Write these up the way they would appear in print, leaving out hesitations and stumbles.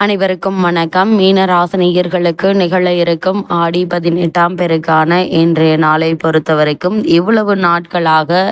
அனைவருக்கும் வணக்கம். மீன ராசினியர்களுக்கு நிகழ இருக்கும் ஆடி 18ஆம் பெருக்கான இன்றைய நாளை பொறுத்தவரைக்கும் இவ்வளவு நாட்களாக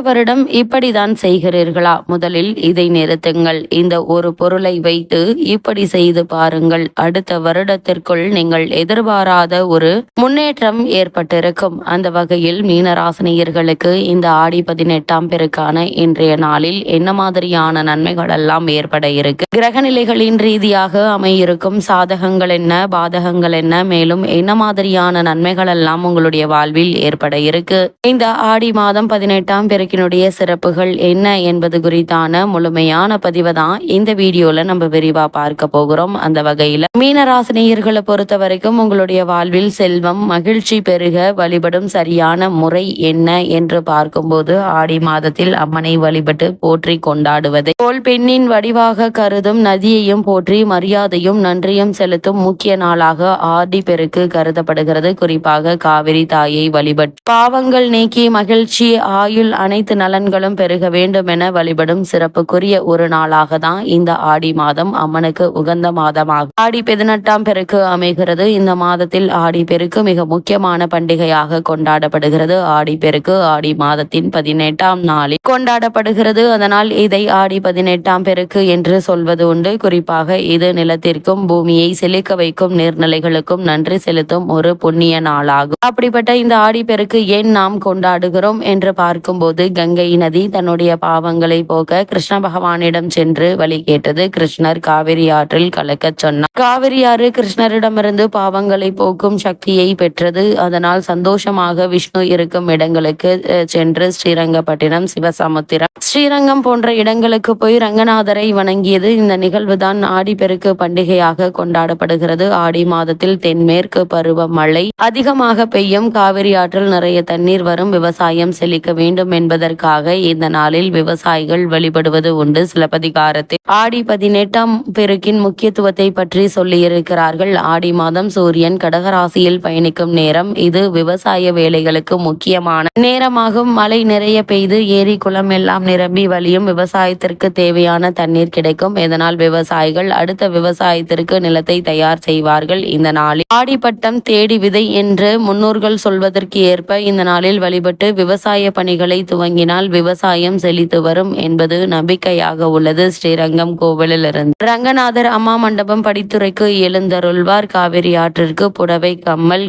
வருடம் இப்படிதான் செய்கிறீர்களா? முதலில் இதை நிறுத்துங்கள். இந்த ஒரு பொருளை வைத்து இப்படி செய்து பாருங்கள். அடுத்த வருடத்திற்குள் நீங்கள் எதிர்பாராத ஒரு முன்னேற்றம் ஏற்பட்டிருக்கும். அந்த வகையில் மீனராசினியர்களுக்கு இந்த ஆடி 18ஆம் பெருக்கான இன்றைய நாளில் என்ன மாதிரியான நன்மைகள் எல்லாம் ஏற்பட இருக்கு, கிரகநிலைகளின் ரீதியாக அமையிருக்கும் சாதகங்கள் என்ன, பாதகங்கள் என்ன, மேலும் என்ன மாதிரியான நன்மைகள் எல்லாம் உங்களுடைய வாழ்வில் ஏற்பட இருக்கு, இந்த ஆடி மாதம் 18ஆம் பெருக்கினுடைய சிறப்புகள் என்ன என்பது குறித்தான முழுமையான பதிவை தான் இந்த வீடியோல நம்ம விரிவா பார்க்க போகிறோம். அந்த வகையில மீனராசினியர்களை பொறுத்த வரைக்கும் உங்களுடைய வாழ்வில் செல்வம் மகிழ்ச்சி பெருக வழிபடும் சரியான முறை என்ன என்று பார்க்கும்போது ஆடி மாதத்தில் அம்மனை வழிபட்டு போற்றி கொண்டாடுவதை போல் பெண்ணின் வடிவாக கருதும் நதியையும் போற்றி மரியாதையும் நன்றியும் செலுத்தும் முக்கிய நாளாக ஆடி பெருக்கு கருதப்படுகிறது. குறிப்பாக காவிரி தாயை வழிபட்டு பாவங்கள் நீக்கி மகிழ்ச்சி ஆயுள் அனைத்து நலன்களும் பெருக வேண்டும் என வழிபடும் சிறப்புக்குரிய ஒரு நாளாக தான் இந்த ஆடி மாதம் அம்மனுக்கு உகந்த மாதமாக ஆடி 18ஆம் பெருக்கு அமைகிறது. இந்த மாதத்தில் ஆடி பெருக்கு மிக முக்கியமான பண்டிகையாக கொண்டாடப்படுகிறது. ஆடி பெருக்கு ஆடி மாதத்தின் 18ஆம் நாளில் கொண்டாடப்படுகிறது. அதனால் இதை ஆடி 18ஆம் பெருக்கு என்று சொல்வது உண்டு. குறிப்பாக இது நிலத்திற்கும் பூமியை செழிக்க வைக்கும் நீர்நிலைகளுக்கும் நன்றி செலுத்தும் ஒரு புண்ணிய நாளாகும். அப்படிப்பட்ட இந்த ஆடி பெருக்கு ஏன் நாம் கொண்டாடுகிறோம் என்று பார்க்கும்போது கங்கை நதி தன்னுடைய பாவங்களை போக்க கிருஷ்ண பகவானிடம் சென்று வழி கேட்டது. கிருஷ்ணர் காவிரி ஆற்றில் கலக்க சொன்னார். காவிரி ஆறு கிருஷ்ணரிடமிருந்து பாவங்களை போக்கும் சக்தியை பெற்றது. அதனால் சந்தோஷமாக விஷ்ணு இருக்கும் இடங்களுக்கு சென்று ஸ்ரீரங்கப்பட்டினம், சிவசமுத்திரம், ஸ்ரீரங்கம் போன்ற இடங்களுக்கு போய் ரங்கநாதரை வணங்கியது. இந்த நிகழ்வு தான் ஆடிப்பெருக்கு பண்டிகையாக கொண்டாடப்படுகிறது. ஆடி மாதத்தில் தென்மேற்கு பருவ மழை அதிகமாக பெய்யும். காவிரி ஆற்றில் நிறைய தண்ணீர் வரும். விவசாயம் செழிக்க வேண்டும் என்பதற்காக இந்த நாளில் விவசாயிகள் வழிபடுவது உண்டு. சிலப்பதிகாரத்தில் ஆடி 18ஆம் பெருக்கின் முக்கியத்துவத்தை பற்றி சொல்லியிருக்கிறார்கள். ஆடி மாதம் சூரியன் கடகராசியில் பயணிக்கும் நேரம். இது விவசாய வேலைகளுக்கு முக்கியமான நேரமாகும். மழை நிறைய பெய்து ஏரி குளம் எல்லாம் நிரம்பி வழியும். விவசாயத்திற்கு தேவையான தண்ணீர் கிடைக்கும். இதனால் விவசாயிகள் அடுத்த விவசாயத்திற்கு நிலத்தை தயார் செய்வார்கள். இந்த நாளில் ஆடிப்பட்டம் தேடி விதை என்று முன்னோர்கள் சொல்வதற்கு ஏற்ப இந்த நாளில் வழிபட்டு விவசாய பணிகளை துவங்கினால் விவசாயம் செழித்து வரும் என்பது நம்பிக்கையாக உள்ளது. ஸ்ரீரங்கம் கோவிலிலிருந்து ரங்கநாதர் அம்மா மண்டபம் படித்துறைக்கு எழுந்தருள்வார். காவிரி ஆற்றிற்கு புடவை, கம்மல்,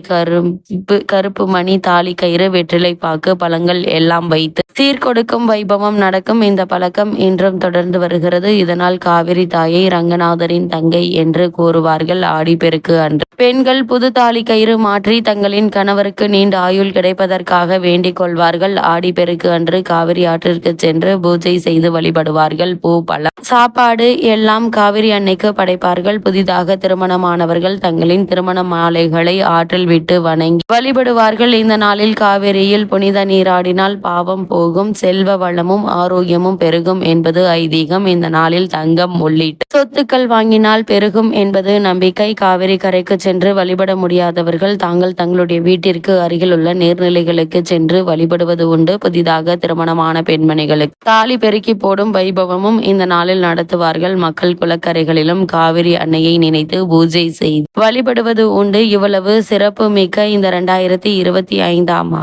கருப்பு மணி, தாலி கயிறு, வெற்றிலை பாக்கு, பழங்கள் எல்லாம் வைத்து சீர்கொடுக்கும் வைபவம் நடக்கும். இந்த பழக்கம் இன்றும் தொடர்ந்து வருகிறது. இதனால் காவிரி தாயை ரங்கநாதரின் தங்கை என்று கூறுவார்கள். ஆடிப்பெருக்கு அன்று பெண்கள் புது தாலி கயிறு மாற்றி தங்களின் கணவருக்கு நீண்ட ஆயுள் கிடைப்பதற்காக வேண்டிக் கொள்வார்கள். ஆடிப்பெருக்கு அன்று காவிரி ஆற்றிற்கு சென்று பூஜை செய்து வழிபடுவார்கள். பூ, பழம், சாப்பாடு எல்லாம் காவிரி அன்னைக்கு படைப்பார்கள். புதிதாக திருமணமானவர்கள் தங்களின் திருமண மாலைகளை ஆற்றில் விட்டு வணங்கி வழிபடுவார்கள். இந்த நாளில் காவிரியில் புனித நீராடினால் பாவம் போகும், செல்வ வளமும் ஆரோக்கியமும் பெருகும் என்பது ஐதீகம். இந்த நாளில் தங்கம் உள்ளிட்ட சொத்துக்கள் வாங்கினால் பெருகும் என்பது நம்பிக்கை. காவிரி கரைக்கு சென்று வழிபட முடியாதவர்கள் தாங்கள் தங்களுடைய வீட்டிற்கு அருகில் உள்ள நீர்நிலைகளுக்கு சென்று வழிபடுவது உண்டு. புதிதாக திருமணமான பெண்மணிகளுக்கு தாலி பெருக்கி போடும் வைபவமும் இந்த நாளில் நடத்துவார்கள். மக்கள் குளக்கரைகளிலும் காவிரி அன்னையை நினைத்து பூஜை செய்து வழிபடுவது உண்டு. இவ்வளவு சிறப்பு மிக்க இந்த 2025ஆம்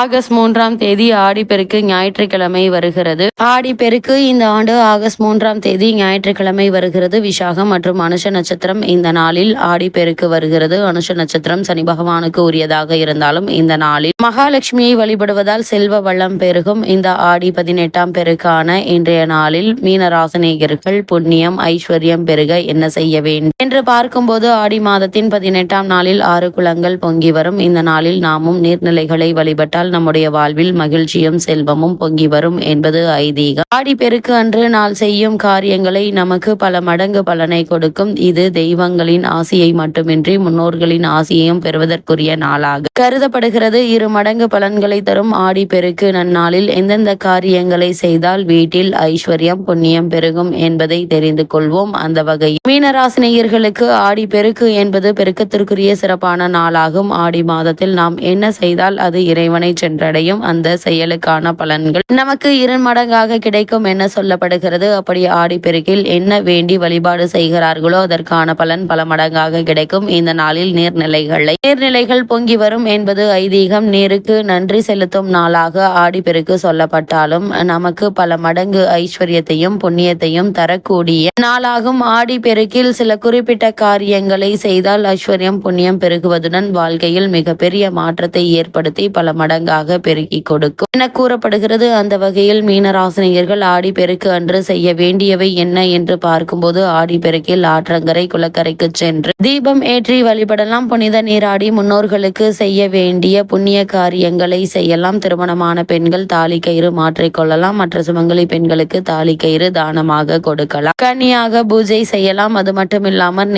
ஆகஸ்ட் 3ஆம் தேதி ஆடிப்பெருக்கு ஞாயிற்றுக்கிழமை வருகிறது. ஆடிப்பெருக்கு இந்த ஆண்டு ஆகஸ்ட் 3ஆம் தேதி ஞாயிற்றுக்கிழமை வருகிறது. விசாகம் மற்றும் அனுஷ நட்சத்திரம் இந்த நாளில் ஆடிப்பெருக்கு வருகிறது. அனுஷ நட்சத்திரம் சனி பகவானுக்கு உரியதாக இருந்தாலும் இந்த நாளில் மகாலட்சுமியை வழிபடுவதால் செல்வ வளம் பெருகும். இந்த ஆடி 18ஆம் பெருக்கான இன்றைய நாளில் மீனராசினியர்கள் புண்ணியம் ஐஸ்வர்யம் பெருக என்ன செய்ய வேண்டும் என்று பார்க்கும்போது ஆடி மாதத்தின் 18ஆம் நாளில் 6 குளங்கள் பொங்கி வரும். இந்த நாளில் நாமும் நீர்நிலைகளை வழிபட்டால் நம்முடைய வாழ்வில் மகிழ்ச்சியும் செல்வமும் பொங்கி வரும் என்பது ஐதீகம். ஆடி பெருக்கு அன்று நாள் செய்யும் காரியங்களை நமக்கு பல மடங்கு பலனை கொடுக்கும். இது தெய்வங்களின் ஆசையை மட்டுமின்றி முன்னோர்களின் ஆசையையும் பெறுவதற்குரிய நாளாக கருதப்படுகிறது. 2 மடங்கு பலன்களை தரும் ஆடி பெருக்கு நன்னாளில் எந்தெந்த காரியங்களை செய்தால் வீட்டில் ஐஸ்வர்யம் புண்ணியம் பெருகும் என்பதை தெரிந்து கொள்வோம். அந்த வகையில் மீனராசினியர்களுக்கு ஆடி பெருக்கு என்பது பெருக்கத்திற்குரிய சிறப்பான நாளாகும். ஆடி மாதத்தில் நாம் என்ன செய்தால் அது இறைவனை சென்றடையும். அந்த செயலுக்கான பலன்கள் நமக்கு 2 மடங்காக கிடைக்கும் என சொல்லப்படுகிறது. அப்படி ஆடிப்பெருக்கில் என்ன வேண்டி வழிபாடு செய்கிறார்களோ அதற்கான பலன் பல மடங்காக கிடைக்கும். இந்த நாளில் நீர்நிலைகள் பொங்கி வரும் என்பது ஐதீகம். நீருக்கு நன்றி செலுத்தும் நாளாக ஆடிப்பெருக்கு சொல்லப்பட்டாலும் நமக்கு பல மடங்கு ஐஸ்வர்யத்தையும் புண்ணியத்தையும் தரக்கூடிய நாளாகும். ஆடிப்பெருக்கில் சில குறிப்பிட்ட காரியங்களை செய்தால் ஐஸ்வர்யம் புண்ணியம் பெருகுவதுடன் வாழ்க்கையில் மிகப்பெரிய மாற்றத்தை ஏற்படுத்தி பல மடங்காக பெருக்கி கொடுக்கும் என கூறப்படுகிறது. அந்த வகையில் மீனராசினியர்கள் ஆடிப்பெருக்கு அன்று செய்ய வேண்டியவை என்ன என்று பார்க்கும்போது ஆடிப்பெருக்கில் ஆற்றங்கரை குளக்கரைக்கு சென்று தீபம் ஏற்றி வழிபடலாம். புனித நீராடி முன்னோர்களுக்கு செய்ய வேண்டிய புண்ணிய காரியங்களை செய்யலாம். திருமணமான பெண்கள் தாலி கயிறு மாற்றிக்கொள்ளலாம். மற்ற சுமங்கலி பெண்களுக்கு தாலி கயிறு தானமாக கொடுக்கலாம். கன்னியாக பூஜை செய்யலாம். அது மட்டுமில்லாமல்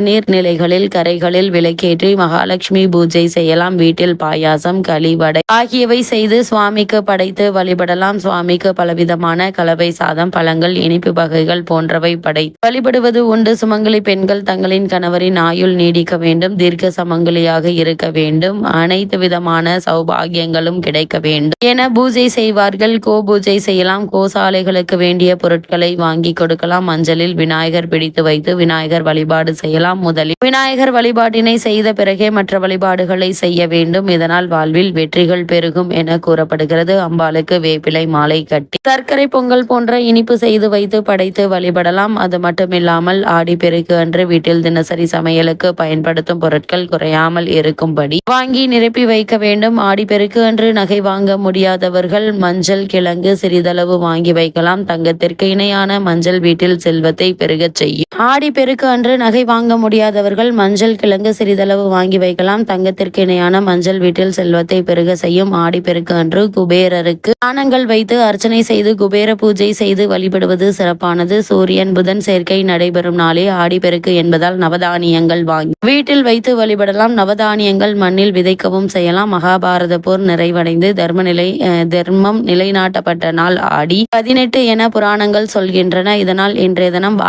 நீர்நிலைகளில் கரைகளில் விளக்கேற்றி மகாலட்சுமி பூஜை செய்யலாம். வீட்டில் பாயாசம் களி வடை ஆகியவை செய்து சுவாமிக்கு படைத்து வழிபடலாம். சுவாமிக்கு பலவிதமான கலவை சாதம் பழங்கள் இனிப்பு வகைகள் போன்றவை படைத்து வழிபடுவது உண்டு. சுமங்கலி பெண்கள் தங்களின் கணவரின் ஆயுள் நீடிக்க வேண்டும், தீர்க்க சமங்கலியாக இருக்க வேண்டும், அனைத்து விதமான சௌபாகியங்களும் கிடைக்க வேண்டும் என பூஜை செய்வார்கள். பூஜை செய்யலாம். கோசாலைகளுக்கு வேண்டிய பொருட்களை வாங்கி கொடுக்கலாம். மஞ்சளில் விநாயகர் பிடித்து வைத்து விநாயகர் வழிபாடு செய்யலாம். முதலில் விநாயகர் வழிபாட்டினை செய்த பிறகே மற்ற வழிபாடுகளை செய்ய வேண்டும். இதனால் வாழ்வில் வெற்றிகள் பெருகும் என கூறப்படுகிறது. அம்பாளுக்கு வேப்பிலை மாலை கட்டி சர்க்கரை பொங்கல் போன்ற இனிப்பு செய்து வைத்து படைத்து வழிபடலாம். அது மட்டுமில்லாமல் ஆடிப்பெருக்கு அன்று வீட்டில் தினசரி சமையலுக்கு பயன்படுத்தும் பொருட்கள் குறையாமல் இருக்கும்படி வாங்கி நிரப்பி வைக்க வேண்டும். ஆடிப்பெருக்கு அன்று நகை வாங்க முடியாதவர்கள் மஞ்சள் கிழங்கு சிறிதளவு வாங்கி வைக்கலாம். தங்கத்திற்கு இணையான மஞ்சள் வீட்டில் செல்வத்தை பெருகச் செய்யும். ஆடிப்பெருக்கு அன்று நகை வாங்க முடியாதவர்கள் மஞ்சள் கிழங்கு சிறிதளவு வாங்கி வைக்கலாம். தங்கத்திற்கு இணையான மஞ்சள் வீட்டில் செல்வத்தை பெருக செய்யும். ஆடிப்பெருக்கு அன்று குபேரருக்கு தானங்கள் வைத்து அர்ச்சனை செய்து குபேர பூஜை செய்து வழிபடுவது சிறப்பானது. சூரியன் புதன் சேர்க்கை நடைபெறும் நாளே ஆடிப்பெருக்கு என்பதால் நவதானியங்கள் வாங்கி வீட்டில் வைத்து வழிபடலாம். நவதானியங்கள் மண்ணில் விதைக்கவும் செய்யலாம். மகாபாரத போர் நிறைவடைந்து தர்மம் நிலைநாட்டப்பட்ட நாள் ஆடி 18 என புராணங்கள் சொல்கின்றன. இதனால் இன்றைய தினம்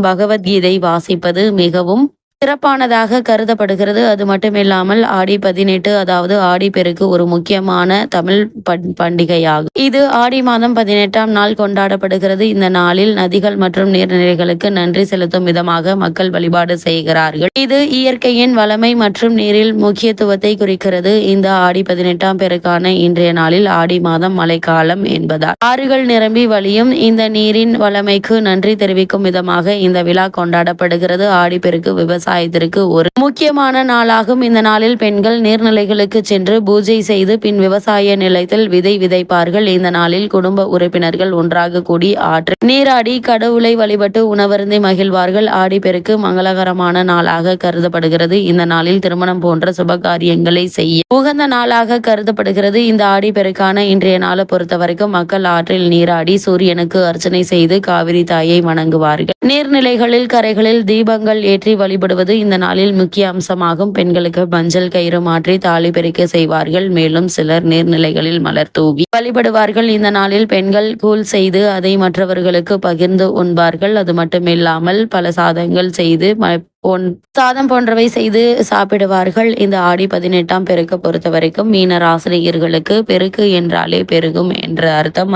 பகவத்கீதை வாசிப்பது மிகவும் சிறப்பானதாக கருதப்படுகிறது. அது மட்டுமில்லாமல் ஆடி 18 அதாவது ஆடிப்பெருக்கு ஒரு முக்கியமான தமிழ் பண்டிகையாகும். இது ஆடி மாதம் 18ஆம் நாள் கொண்டாடப்படுகிறது. இந்த நாளில் நதிகள் மற்றும் நீர்நிலைகளுக்கு நன்றி செலுத்தும் விதமாக மக்கள் வழிபாடு செய்கிறார்கள். இது இயற்கையின் வளமை மற்றும் நீரில் முக்கியத்துவத்தை குறிக்கிறது. இந்த ஆடி 18ஆம் பெருக்கான இன்றைய நாளில் ஆடி மாதம் மழைக்காலம் என்பதால் ஆறுகள் நிரம்பி வழியும். இந்த நீரின் வளமைக்கு நன்றி தெரிவிக்கும் விதமாக இந்த விழா கொண்டாடப்படுகிறது. ஆடிப்பெருக்கு விவசாயத்திற்கு ஒரு முக்கியமான நாளாகும். இந்த நாளில் பெண்கள் நீர்நிலைகளுக்கு சென்று பூஜை செய்து பின் விவசாய நிலத்தில் விதை விதைப்பார்கள். இந்த நாளில் குடும்ப உறுப்பினர்கள் ஒன்றாக கூடி ஆற்று நீராடி கடவுளை வழிபட்டு உணவருந்தி மகிழ்வார்கள். ஆடிப்பெருக்கு மங்களகரமான நாளாக கருதப்படுகிறது. இந்த நாளில் திருமணம் போன்ற சுப காரியங்களை செய்ய உகந்த நாளாக கருதப்படுகிறது. இந்த ஆடிப்பெருக்கான இன்றைய நாளை பொறுத்தவரைக்கும் மக்கள் ஆற்றில் நீராடி சூரியனுக்கு அர்ச்சனை செய்து காவிரி தாயை வணங்குவார்கள். நீர்நிலைகளில் கரைகளில் தீபங்கள் ஏற்றி வழிபடுவது இந்த நாளில் முக்கிய அம்சமாகும். பெண்களுக்கு மஞ்சள் கயிறு மாற்றி தாலி பெருக்க செய்வார்கள். மேலும் சிலர் நீர்நிலைகளில் மலர் தூவி வழிபடுவார்கள். இந்த நாளில் பெண்கள் கூழ் செய்து அதை மற்றவர்களுக்கு பகிர்ந்து உண்பார்கள். அது மட்டுமில்லாமல் பல சாதங்கள் செய்து சாதம் போன்றவை செய்து சாப்பிடுவார்கள். இந்த ஆடி 18ஆம் பெருக்க பொறுத்த வரைக்கும் மீனராசினியர்களுக்கு பெருக்கு என்றாலே பெருகும் என்ற அர்த்தம்.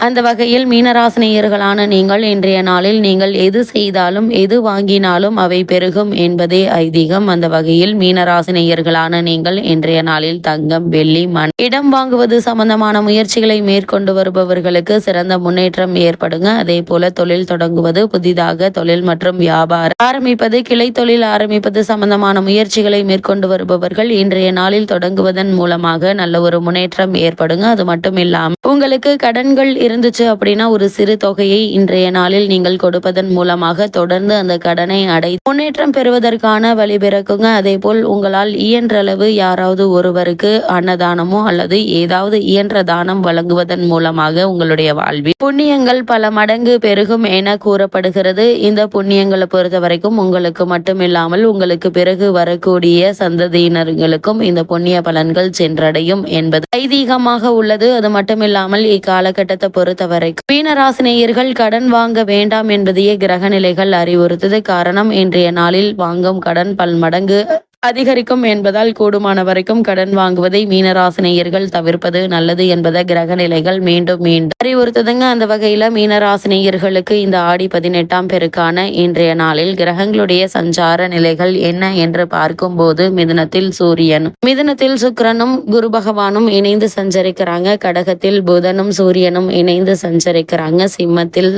அந்த வகையில் மீனராசினியர்களான நீங்கள் இன்றைய நாளில் நீங்கள் எது செய்தாலும் எது வாங்கினாலும் அவை பெருகும் என்பதே ஐதீகம். அந்த வகையில் மீனராசினியர்களான நீங்கள் இன்றைய நாளில் தங்கம் வெள்ளி மண் இடம் வாங்குவது சம்பந்தமான முயற்சிகளை மேற்கொண்டு வருபவர்களுக்கு சிறந்த முன்னேற்றம் ஏற்படுங்க. அதே போல தொழில் தொடங்குவது, புதிதாக தொழில் மற்றும் வியாபாரம் ஆரம்பிப்பது, கிளை தொழில் ஆரம்பிப்பது சம்பந்தமான முயற்சிகளை மேற்கொண்டு வருபவர்கள் இன்றைய நாளில் தொடங்குவதன் மூலமாக நல்ல ஒரு முன்னேற்றம் ஏற்படுங்க. அது மட்டும் இல்லாமல் உங்களுக்கு கடன்கள் இருந்துச்சு அப்படின்னா ஒரு சிறு தொகையை இன்றைய நாளில் நீங்கள் கொடுப்பதன் மூலமாக தொடர்ந்து அந்த கடனை அடை முன்னேற்றம் பெறுவதற்கான வழி பிறக்குங்க. அதே போல் உங்களால் இயன்றளவு யாராவது ஒருவருக்கு அன்னதானமோ அல்லது ஏதாவது இயன்ற தானம் வழங்குவதன் மூலமாக உங்களுடைய வாழ்வில் புண்ணியங்கள் பல மடங்கு பெருகும் என கூறப்படுகிறது. இந்த புண்ணியங்களை பொறுத்த வரைக்கும் உங்களுக்கு மட்டுமில்லாமல் உங்களுக்கு பிறகு வரக்கூடிய சந்ததியினர்களுக்கும் இந்த புண்ணிய பலன்கள் சென்றடையும் என்பது ஐதீகமாக உள்ளது. அது மட்டுமில்லாமல் இக்காலகட்டத்தை பொறுத்தவரைக்கும் மீனராசினியர்கள் கடன் வாங்க வேண்டாம் என்பதையே கிரக நிலைகள் அறிவுறுத்தது. காரணம், இன்றைய நாளில் வாங்கும் கடன் பல்மடங்கு அதிகரிக்கும் என்பதால் கூடுமான வரைக்கும் கடன் வாங்குவதை மீனராசினியர்கள் தவிர்ப்பது நல்லது என்பதை கிரக நிலைகள் மீண்டும் மீண்டும் அறிவுறுத்துதுங்க. அந்த வகையில மீனராசினியர்களுக்கு இந்த ஆடி 18ஆம் பெருக்கான இன்றைய நாளில் கிரகங்களுடைய சஞ்சார நிலைகள் என்ன என்று பார்க்கும்போது மிதுனத்தில் சூரியனும் மிதுனத்தில் சுக்கிரனும் குரு பகவானும் இணைந்து சஞ்சரிக்கிறாங்க. கடகத்தில் புதனும் சூரியனும் இணைந்து சஞ்சரிக்கிறாங்க. சிம்மத்தில்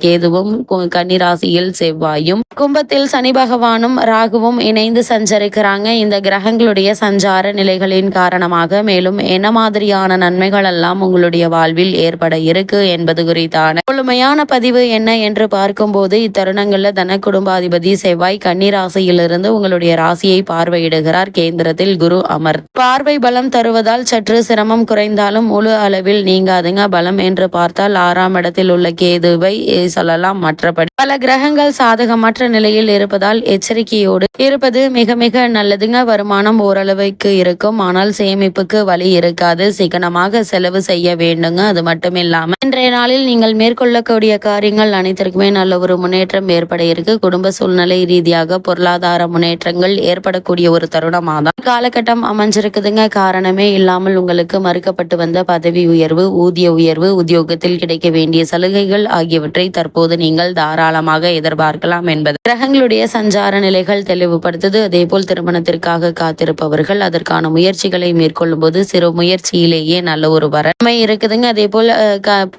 கேதுவும் கன்னிராசியில் செவ்வாயும் கும்பத்தில் சனி பகவானும் ராகுவும் இணைந்து சஞ்சரிக்கிறாங்க. இந்த கிரகங்களுடைய சஞ்சார நிலைகளின் காரணமாக மேலும் என்ன மாதிரியான நன்மைகள் எல்லாம் உங்களுடைய வாழ்வில் ஏற்பட இருக்கு என்பது குறித்தான முழுமையான பதிவு என்ன என்று பார்க்கும்போது இத்தருணங்கள்ல தன குடும்பாதிபதி செவ்வாய் கன்னிராசியிலிருந்து உங்களுடைய ராசியை பார்வையிடுகிறார். கேந்திரத்தில் குரு அமர் பார்வை பலம் தருவதால் சற்று சிரமம் குறைந்தாலும் முழு அளவில் நீங்காதுங்க. பலம் என்று பார்த்தால் 6ஆம் இடத்தில் உள்ள கேதுவை சொல்லலாம். மற்றபடி பல கிரகங்கள் சாதகமற்ற நிலையில் இருப்பதால் எச்சரிக்கையோடு இருப்பது மிக மிக நல்லதுங்க. வருமானம் ஓரளவுக்கு இருக்கும், ஆனால் சேமிப்புக்கு வழி இருக்காது. சிக்கனமாக செலவு செய்ய வேண்டுங்க. அது மட்டும் இல்லாம இன்றைய நாளில் நீங்கள் மேற்கொள்ளக்கூடிய காரியங்கள் அனைத்திற்குமே நல்ல ஒரு முன்னேற்றம் ஏற்பட இருக்கு. குடும்ப சூழ்நிலை ரீதியாக பொருளாதார முன்னேற்றங்கள் ஏற்படக்கூடிய ஒரு தருணமாதான் காலகட்டம் அமைஞ்சிருக்குதுங்க. காரணமே இல்லாமல் உங்களுக்கு மறுக்கப்பட்டு வந்த பதவி உயர்வு, ஊதிய உயர்வு, உத்தியோகத்தில் கிடைக்க வேண்டிய சலுகைகள் ஆகியவற்றை தற்போது நீங்கள் தாராளமாக எதிர்பார்க்கலாம் என்பது கிரகங்களுடைய சஞ்சார நிலைகள் தெளிவுபடுத்துது. அதேபோல் திருமணத்திற்காக காத்திருப்பவர்கள் அதற்கான முயற்சிகளை மேற்கொள்ளும் போது சிறு முயற்சியிலேயே நல்ல ஒரு வரன்மை இருக்குதுங்க. அதே போல்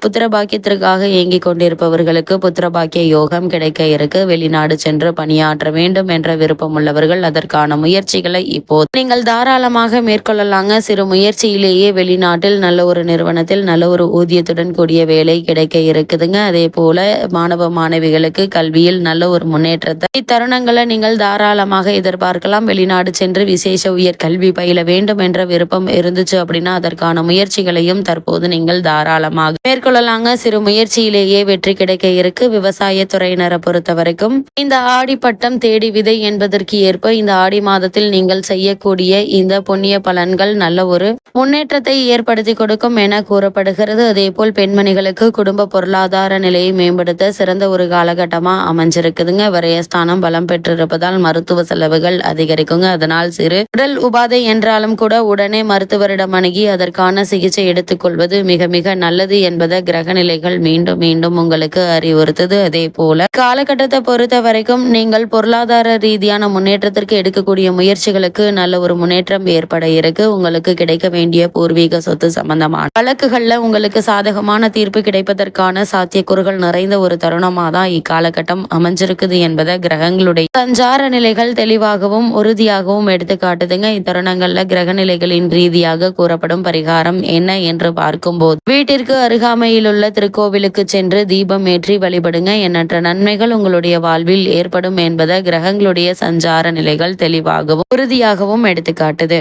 புத்திர பாக்கியத்திற்காக இயங்கிக் கொண்டிருப்பவர்களுக்கு புத்திர பாக்கிய யோகம் கிடைக்க இருக்கு. வெளிநாடு சென்று பணியாற்ற வேண்டும் என்ற விருப்பம் உள்ளவர்கள் அதற்கான முயற்சிகளை இப்போது நீங்கள் தாராளமாக மேற்கொள்ளலாங்க. சிறு முயற்சியிலேயே வெளிநாட்டில் நல்ல ஒரு நிறுவனத்தில் நல்ல ஒரு ஊதியத்துடன் கூடிய வேலை கிடைக்க இருக்குதுங்க. அதே போல மாணவ மாணவிகளுக்கு கல்வியில் நல்ல ஒரு முன்னேற்றத்தை இத்தருணங்களை நீங்கள் தாராளமாக எதிர்பார்க்கலாம். வெளிநாடு சென்று விசேஷ உயர் கல்வி பயில வேண்டும் என்ற விருப்பம் இருந்துச்சு அப்படின்னா அதற்கான முயற்சிகளையும் தற்போது நீங்கள் தாராளமாக மேற்கொள்ளலாங்க. சிறு முயற்சியிலேயே வெற்றி கிடைக்க இருக்கு. விவசாய துறையினரை பொறுத்த வரைக்கும் இந்த ஆடி பட்டம் தேடி விதை என்பதற்கு ஏற்ப இந்த ஆடி மாதத்தில் நீங்கள் செய்யக்கூடிய இந்த புண்ணிய பலன்கள் நல்ல ஒரு முன்னேற்றத்தை ஏற்படுத்தி கொடுக்கும் என கூறப்படுகிறது. அதே போல் பெண்மணிகளுக்கு குடும்ப பொருளாதார நிலையை மேம்படுத்த சிறந்த ஒரு காலகட்டமா அமைஞ்சிருக்குதுங்க. விரயஸ்தானம் பலம் பெற்றிருப்பதால் மருத்துவ செலவுகள் அதிகரிக்குங்க. அதனால் சிறு உடல் உபாதை என்றாலும் கூட உடனே மருத்துவரிடம் அணுகி அதற்கான சிகிச்சை எடுத்துக்கொள்வது மிக மிக நல்லது என்பதை கிரக நிலைகள் மீண்டும் மீண்டும் உங்களுக்கு அறிவுறுத்தது. அதே போல காலகட்டத்தை பொறுத்த வரைக்கும் நீங்கள் பொருளாதார ரீதியான முன்னேற்றத்திற்கு எடுக்கக்கூடிய முயற்சிகளுக்கு நல்ல ஒரு முன்னேற்றம் ஏற்பட இருக்கு. உங்களுக்கு கிடைக்க வேண்டிய பூர்வீக சொத்து சம்பந்தமான வழக்குகள்ல உங்களுக்கு சாதகமான தீர்ப்பு கிடைப்பதற்கான சாத்தியக்கூறுகள் நிறைந்த ஒரு தருணமாக தான் இக்காலகட்டம் அமைஞ்சிருக்குது என்பதை கிரகங்களுடைய சஞ்சார நிலைகள் தெளிவாகவும் உறுதியாகவும் எடுத்து காட்டுதுங்க. இத்தருணங்கள்ல கிரக நிலைகளின் ரீதியாக கூறப்படும் பரிகாரம் என்ன என்று பார்க்கும்போது வீட்டிற்கு அருகாமையில் உள்ள திருக்கோவிலுக்கு சென்று தீபம் ஏற்றி வழிபடுங்க. எண்ணற்ற நன்மைகள் உங்களுடைய வாழ்வில் ஏற்படும் என்பதை கிரகங்களுடைய சஞ்சார நிலைகள் தெளிவாகவும் உறுதியாகவும் எடுத்து காட்டுது.